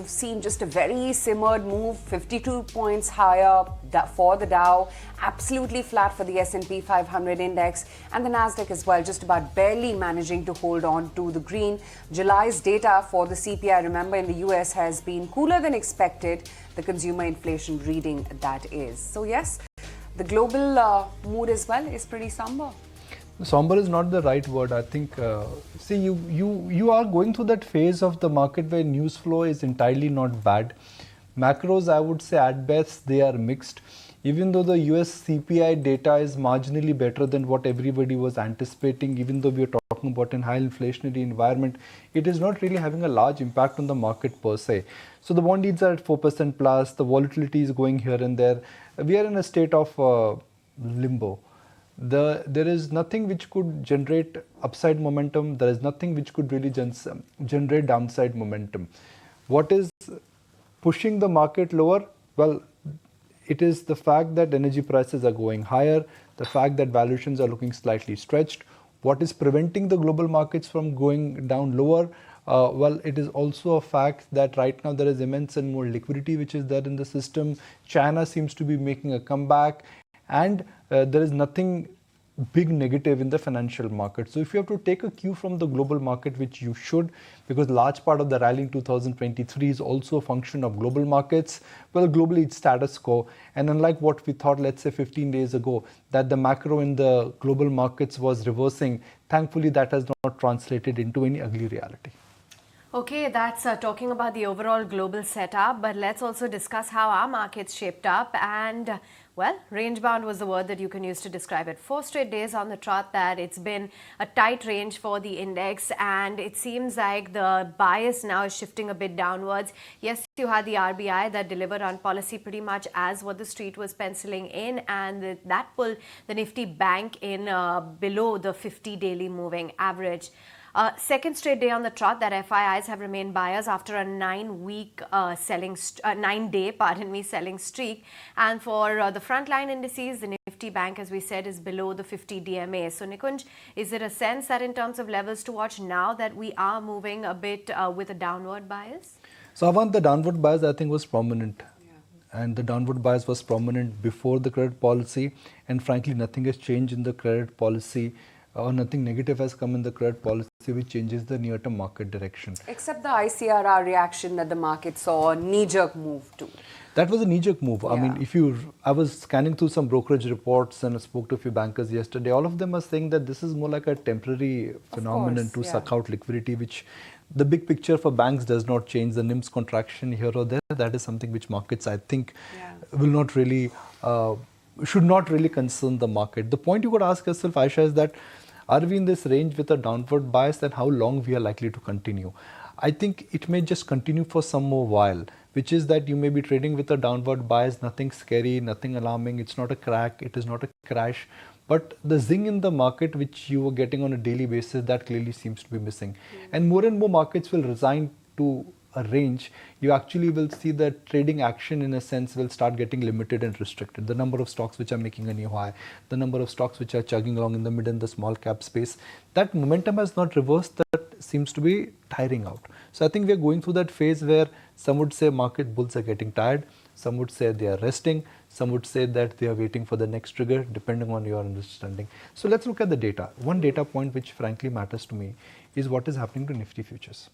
you've seen just a very simmered move, 52 points higher for the Dow, absolutely flat for the S&P 500 index, and the Nasdaq as well, just about barely managing to hold on to the green. July's data for the CPI, remember, in the US has been cooler than expected, the consumer inflation reading that is. So yes, the global mood as well is pretty somber. Somber is not the right word. I think, see, you are going through that phase of the market where news flow is entirely not bad. Macros, I would say at best, they are mixed. Even though the US CPI data is marginally better than what everybody was anticipating, even though we are talking about a high inflationary environment, it is not really having a large impact on the market per se. So the bond yields are at 4% plus, the volatility is going here and there. We are in a state of limbo. There is nothing which could generate upside momentum. There is nothing which could really generate downside momentum. What is pushing the market lower? Well, it is the fact that energy prices are going higher, the fact that valuations are looking slightly stretched. What is preventing the global markets from going down lower? Well, it is also a fact that right now there is immense and more liquidity which is there in the system. China seems to be making a comeback, and there is nothing big negative in the financial market. So if you have to take a cue from the global market, which you should, because large part of the rally in 2023 is also a function of global markets, well, globally it's status quo. And unlike what we thought, let's say 15 days ago, that the macro in the global markets was reversing, thankfully that has not translated into any ugly reality. Okay, that's talking about the overall global setup, but let's also discuss how our markets shaped up. And well, range-bound was the word that you can use to describe it. 4 straight days on the trot that it's been a tight range for the index, and it seems like the bias now is shifting a bit downwards. Yes, you had the RBI that delivered on policy pretty much as what the street was penciling in, and that pulled the Nifty bank in below the 50 daily moving average. Second straight day on the trot that FIIs have remained buyers after a 9-day selling streak. And for the frontline indices, the Nifty bank, as we said, is below the 50 DMA. So Nikunj, is it a sense that in terms of levels to watch now that we are moving a bit with a downward bias? So Avant, the downward bias I think was prominent. And the downward bias was prominent before the credit policy, and frankly nothing has changed in the credit policy, or nothing negative has come in the credit policy which changes the near-term market direction. Except the ICRR reaction that the market saw a knee-jerk move to. That was a knee-jerk move. Yeah. I mean, I was scanning through some brokerage reports and I spoke to a few bankers yesterday. All of them are saying that this is more like a temporary phenomenon to suck out liquidity, which the big picture for banks does not change. The NIMS contraction here or there, that is something which markets, I think, will not really, should not really concern the market. The point you could ask yourself, Aisha, is that are we in this range with a downward bias, and how long we are likely to continue? I think it may just continue for some more while, which is that you may be trading with a downward bias, nothing scary, nothing alarming, it's not a crack, it is not a crash, but the zing in the market which you are getting on a daily basis, that clearly seems to be missing. And more markets will resign to a range. You actually will see that trading action in a sense will start getting limited and restricted. The number of stocks which are making a new high, the number of stocks which are chugging along in the mid and the small cap space, that momentum has not reversed, that seems to be tiring out. So I think we are going through that phase where some would say market bulls are getting tired, some would say they are resting, some would say that they are waiting for the next trigger, depending on your understanding. So let's look at the data. One data point which frankly matters to me is what is happening to Nifty futures.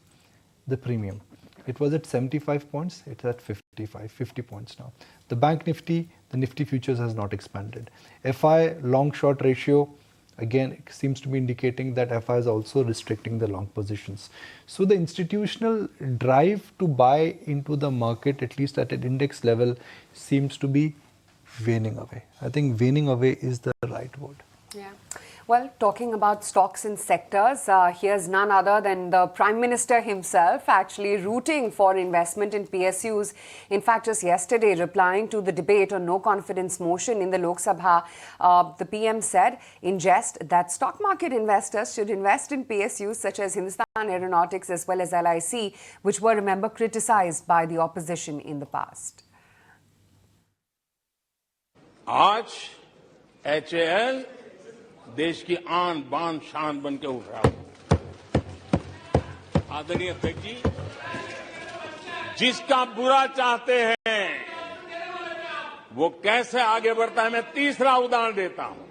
The premium. It was at 75 points, it's at 50 points now. The bank Nifty, the Nifty futures has not expanded. FI long short ratio, again, it seems to be indicating that FI is also restricting the long positions. So the institutional drive to buy into the market, at least at an index level, seems to be waning away. I think waning away is the right word. Yeah. Well, talking about stocks and sectors, here's none other than the Prime Minister himself actually rooting for investment in PSUs. In fact, just yesterday, replying to the debate on no confidence motion in the Lok Sabha, the PM said in jest that stock market investors should invest in PSUs such as Hindustan Aeronautics as well as LIC, which were, remember, criticized by the opposition in the past. आज HAL देश की आन बान शान बन के उठ रहा हूं। आदरणीय अध्यक्ष जी, जिसका बुरा चाहते हैं वो कैसे आगे बढ़ता है, मैं तीसरा उदाहरण देता हूं।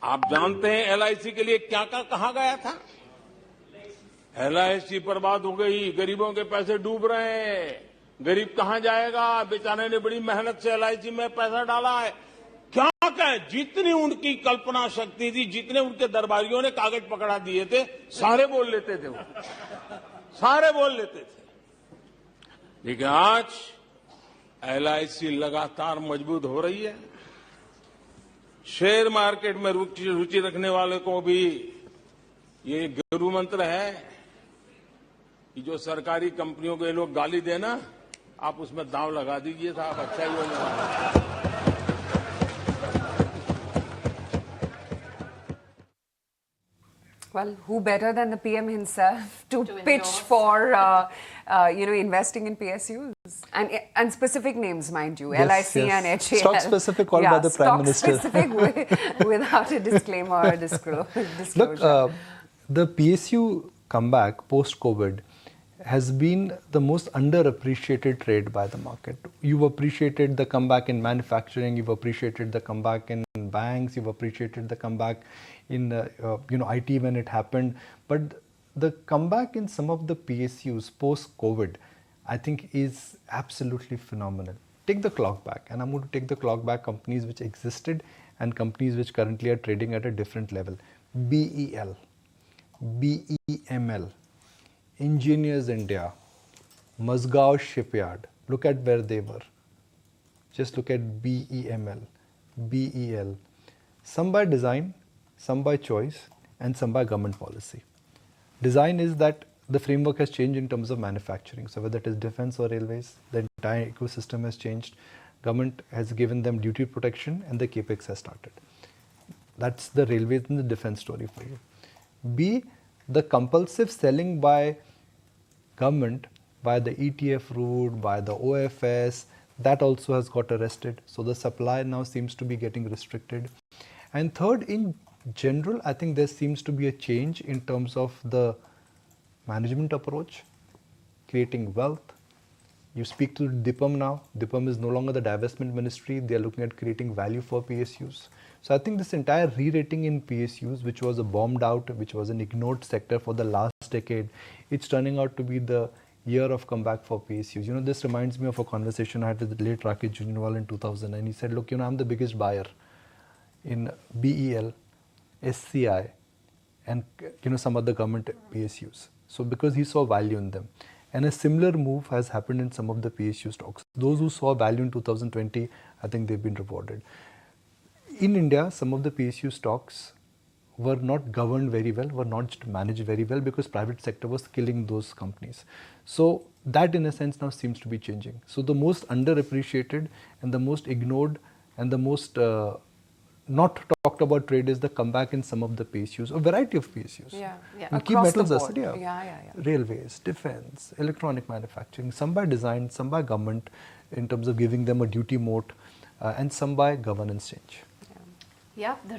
आप जानते हैं एलआईसी के लिए क्या क्या कहा गया था? एलआईसी बर्बाद हो गई, गरीबों के पैसे डूब रहे हैं, गरीब कहां जाएगा, बेचारे ने बड़ी मेहनत से एलआईसी में पैसा डाला है। क्या कहे, जितनी उनकी कल्पना शक्ति थी, जितने उनके दरबारियों ने कागज पकड़ा दिए थे, सारे बोल लेते थे वो, सारे बोल लेते थे। लेकिन आज एलआईसी लगातार मजबूत हो रही है। शेयर मार्केट में रुचि रखने वाले को भी ये गुरु मंत्र है कि जो सरकारी कंपनियों को ये लोग गाली देना, आप उसमें दांव लगा दीजिए साहब, अच्छा ही होने वाला है। Well, who better than the PM himself to pitch endorse. for, investing in PSUs and specific names, mind you, Yes, LIC yes. and HAL. Stock specific called by the Prime Minister. Stock specific without a disclaimer or disclosure. Look, the PSU comeback post-COVID has been the most underappreciated trade by the market. You've appreciated the comeback in manufacturing, you've appreciated the comeback in banks, you've appreciated the comeback in IT when it happened, but the comeback in some of the PSUs post-COVID, I think, is absolutely phenomenal. Take the clock back, and I'm going to take the clock back companies which existed and companies which currently are trading at a different level. BEL, BEML, Engineers India, Mazgaon Shipyard, look at where they were. Just look at BEML, BEL. Some by design, some by choice, and some by government policy. Design is that the framework has changed in terms of manufacturing. So whether it is defense or railways, the entire ecosystem has changed. Government has given them duty protection and the capex has started. That's the railways and the defense story for you. B, the compulsive selling by government, by the ETF route, by the OFS, that also has got arrested. So the supply now seems to be getting restricted. And third, in general, I think there seems to be a change in terms of the management approach, creating wealth. You speak to DIPAM now. DIPAM is no longer the divestment ministry. They are looking at creating value for PSUs. So I think this entire re-rating in PSUs, which was a bombed out, which was an ignored sector for the last decade, it's turning out to be the year of comeback for PSUs. You know, this reminds me of a conversation I had with the late Rakesh Juniwal in 2000, and he said, look, I'm the biggest buyer in BEL, SCI, and some other government PSUs. So because he saw value in them. And a similar move has happened in some of the PSU stocks. Those who saw value in 2020, I think they've been rewarded. In India, some of the PSU stocks were not governed very well, were not managed very well because private sector was killing those companies. So that in a sense now seems to be changing. So the most underappreciated and the most ignored and the most not talked about trade is the comeback in some of the PSUs, a variety of PSUs. Yeah. And key Across the metals board. asset, railways, defense, electronic manufacturing, some by design, some by government in terms of giving them a duty moat, and some by governance change. Yeah, the